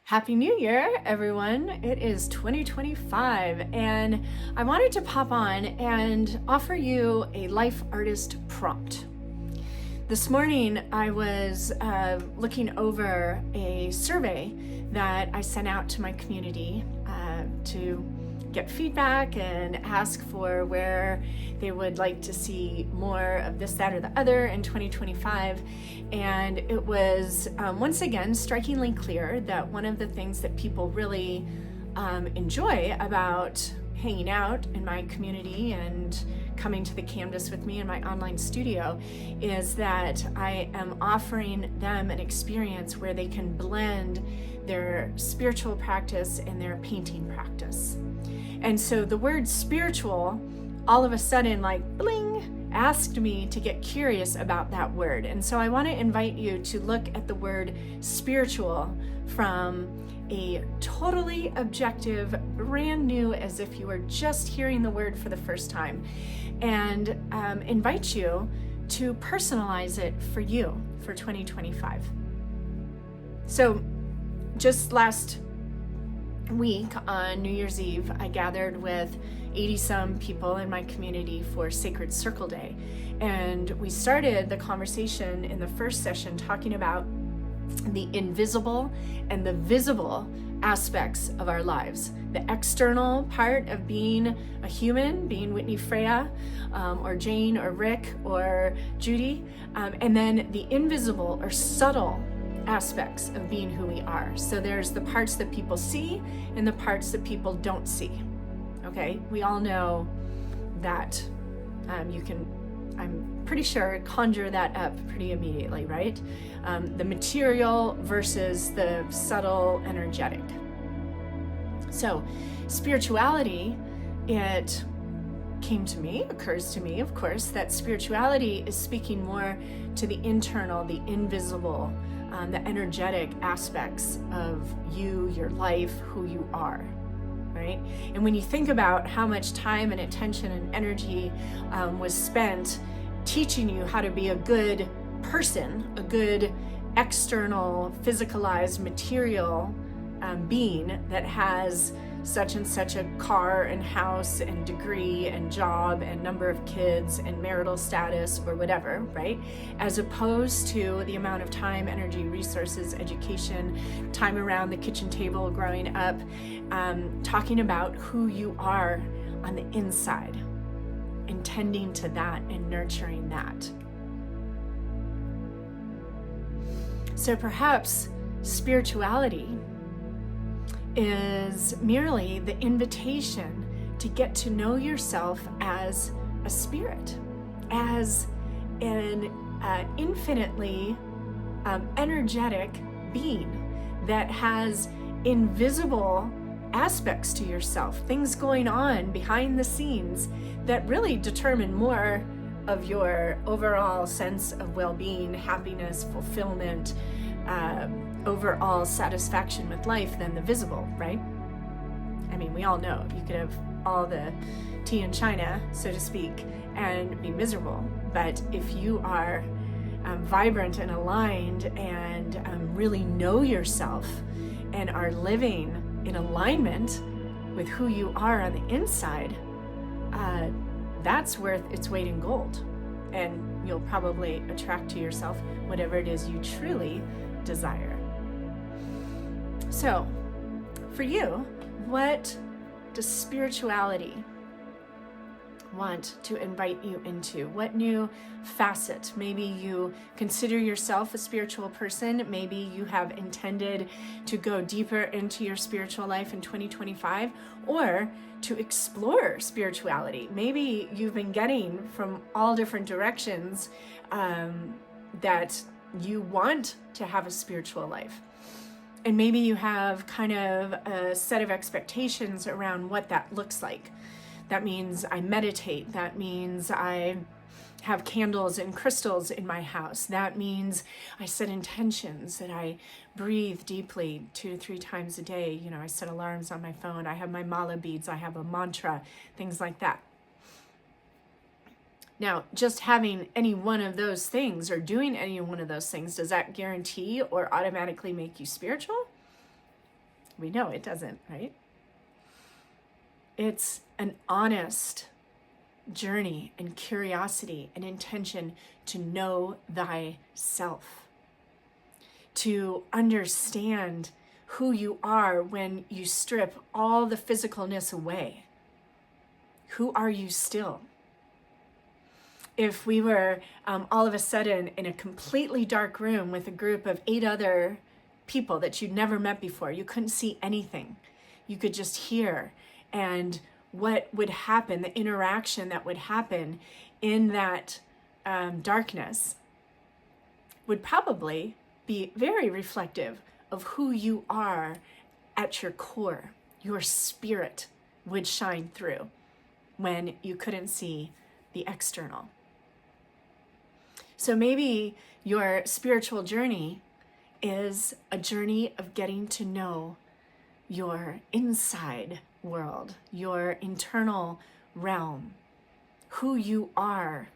Happy New Year, everyone. It is 2025, and I wanted to pop on and offer you a life artist prompt. This morning, I was looking over a survey that I sent out to my community to get feedback and ask for where they would like to see more of this, that, or the other in 2025. And it was once again strikingly clear that one of the things that people really enjoy about hanging out in my community and coming to the canvas with me in my online studio is that I am offering them an experience where they can blend their spiritual practice and their painting practice. And so the word spiritual all of a sudden, like bling, asked me to get curious about that word. And so I want to invite you to look at the word spiritual from a totally objective, brand new, as if you were just hearing the word for the first time, and invite you to personalize it for you for 2025. So just last week on New Year's Eve, I gathered with 80-some people in my community for Sacred Circle Day. And we started the conversation in the first session talking about the invisible and the visible aspects of our lives. The external part of being a human, being Whitney Freya, or Jane, or Rick, or Judy, and then the invisible or subtle aspects of being who we are. So there's the parts that people see and the parts that people don't see. Okay, we all know that you can, I'm pretty sure, conjure that up pretty immediately, right? The material versus the subtle energetic. So spirituality, it occurs to me, of course, that spirituality is speaking more to the internal, the invisible, the energetic aspects of you, your life, who you are, right? And when you think about how much time and attention and energy was spent teaching you how to be a good person, a good external, physicalized, material being that has such and such a car and house and degree and job and number of kids and marital status or whatever, right? As opposed to the amount of time, energy, resources, education, time around the kitchen table growing up, talking about who you are on the inside and tending to that and nurturing that. So perhaps spirituality is merely the invitation to get to know yourself as a spirit, as an infinitely energetic being that has invisible aspects to yourself, things going on behind the scenes that really determine more of your overall sense of well-being, happiness, fulfillment, overall satisfaction with life than the visible, right? I mean, we all know you could have all the tea in China, so to speak, and be miserable. But if you are vibrant and aligned and really know yourself and are living in alignment with who you are on the inside, that's worth its weight in gold. And you'll probably attract to yourself whatever it is you truly desire. So, for you, what does spirituality want to invite you into? What new facet? Maybe you consider yourself a spiritual person. Maybe you have intended to go deeper into your spiritual life in 2025, or to explore spirituality. Maybe you've been getting from all different directions that you want to have a spiritual life. And maybe you have kind of a set of expectations around what that looks like. That means I meditate. That means I have candles and crystals in my house. That means I set intentions, that I breathe deeply 2 to 3 times a day. You know, I set alarms on my phone. I have my mala beads. I have a mantra, things like that. Now, just having any one of those things or doing any one of those things, does that guarantee or automatically make you spiritual? We know it doesn't, right? It's an honest journey and curiosity and intention to know thyself, to understand who you are when you strip all the physicalness away. Who are you still? If we were all of a sudden in a completely dark room with a group of 8 other people that you'd never met before, you couldn't see anything. You could just hear, and what would happen, the interaction that would happen in that darkness would probably be very reflective of who you are at your core. Your spirit would shine through when you couldn't see the external. So maybe your spiritual journey is a journey of getting to know your inside world, your internal realm, who you are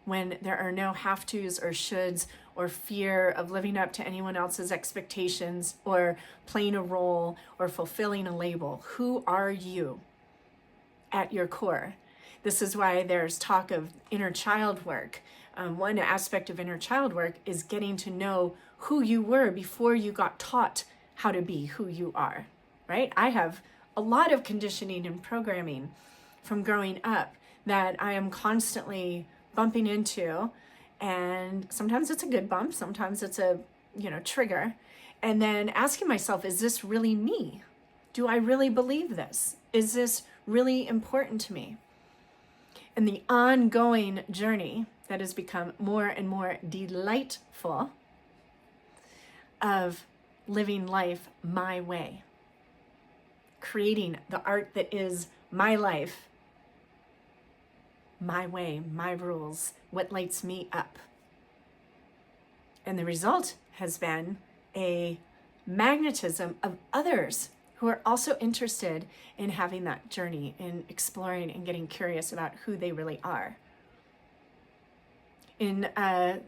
when there are no have-tos or shoulds or fear of living up to anyone else's expectations or playing a role or fulfilling a label. Who are you at your core? This is why there's talk of inner child work. One aspect of inner child work is getting to know who you were before you got taught how to be who you are, right? I have a lot of conditioning and programming from growing up that I am constantly bumping into, and sometimes it's a good bump, sometimes it's a trigger, and then asking myself, is this really me? Do I really believe this? Is this really important to me? And the ongoing journey that has become more and more delightful of living life my way, creating the art that is my life, my way, my rules, what lights me up. And the result has been a magnetism of others who are also interested in having that journey, in exploring and getting curious about who they really are. In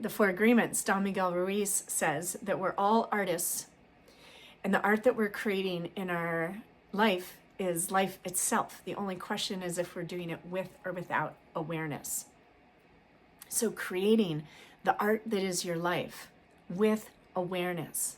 the Four Agreements, Don Miguel Ruiz says that we're all artists, and the art that we're creating in our life is life itself. The only question is if we're doing it with or without awareness. So creating the art that is your life with awareness.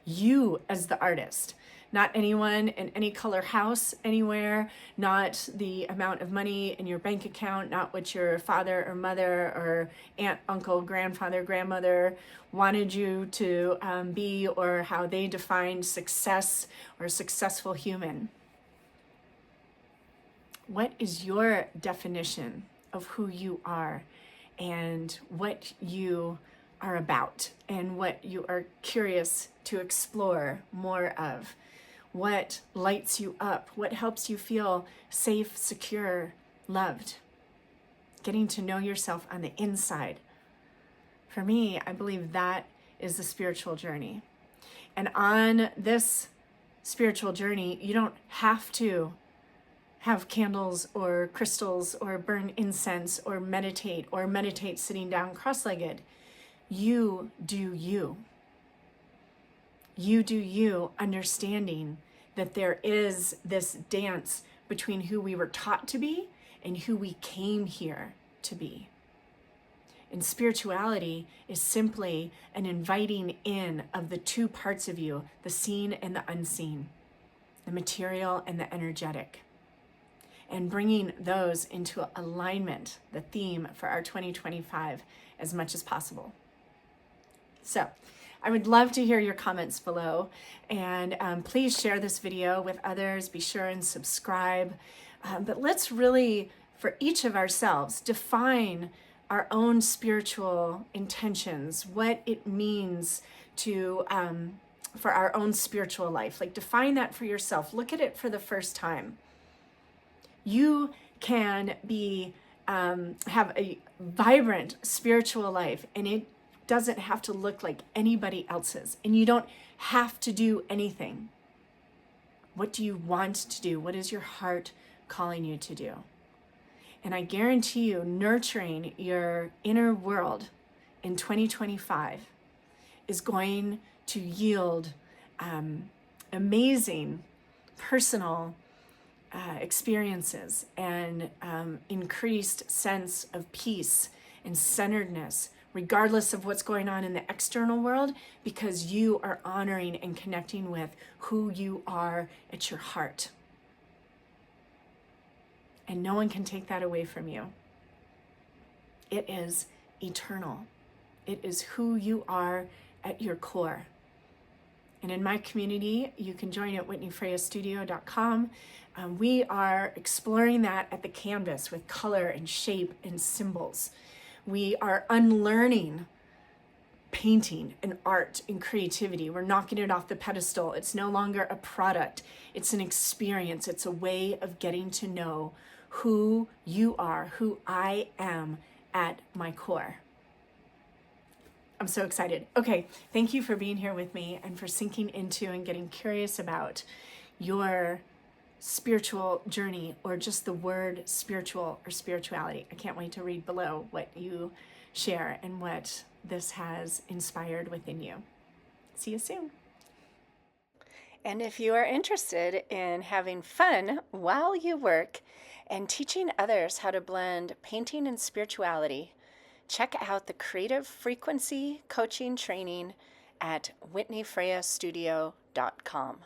You as the artist, not anyone in any color house anywhere, not the amount of money in your bank account, not what your father or mother or aunt, uncle, grandfather, grandmother wanted you to be, or how they defined success or a successful human. What is your definition of who you are and what you are about and what you are curious to explore more of? What lights you up? What helps you feel safe, secure, loved? Getting to know yourself on the inside. For me, I believe that is the spiritual journey. And on this spiritual journey, you don't have to have candles or crystals or burn incense or meditate sitting down cross-legged. You do you. You do you, understanding that there is this dance between who we were taught to be and who we came here to be. And spirituality is simply an inviting in of the two parts of you, the seen and the unseen, the material and the energetic, and bringing those into alignment, the theme for our 2025, as much as possible. So I would love to hear your comments below, and please share this video with others. Be sure and subscribe. But let's really, for each of ourselves, define our own spiritual intentions, what it means to for our own spiritual life. Like, define that for yourself. Look at it for the first time. You can be have a vibrant spiritual life, and it doesn't have to look like anybody else's, and you don't have to do anything. What do you want to do? What is your heart calling you to do? And I guarantee you, nurturing your inner world in 2025 is going to yield amazing personal experiences and increased sense of peace and centeredness, regardless of what's going on in the external world, because you are honoring and connecting with who you are at your heart. And no one can take that away from you. It is eternal. It is who you are at your core. And in my community, you can join at whitneyfreyastudio.com. We are exploring that at the canvas with color and shape and symbols. We are unlearning painting and art and creativity. We're knocking it off the pedestal. It's no longer a product. It's an experience. It's a way of getting to know who you are, who I am at my core. I'm so excited. Okay, thank you for being here with me and for sinking into and getting curious about your spiritual journey, or just the word spiritual or spirituality. I can't wait to read below what you share and what this has inspired within you. See you soon. And if you are interested in having fun while you work and teaching others how to blend painting and spirituality, check out the Creative Frequency Coaching Training at whitneyfreyastudio.com.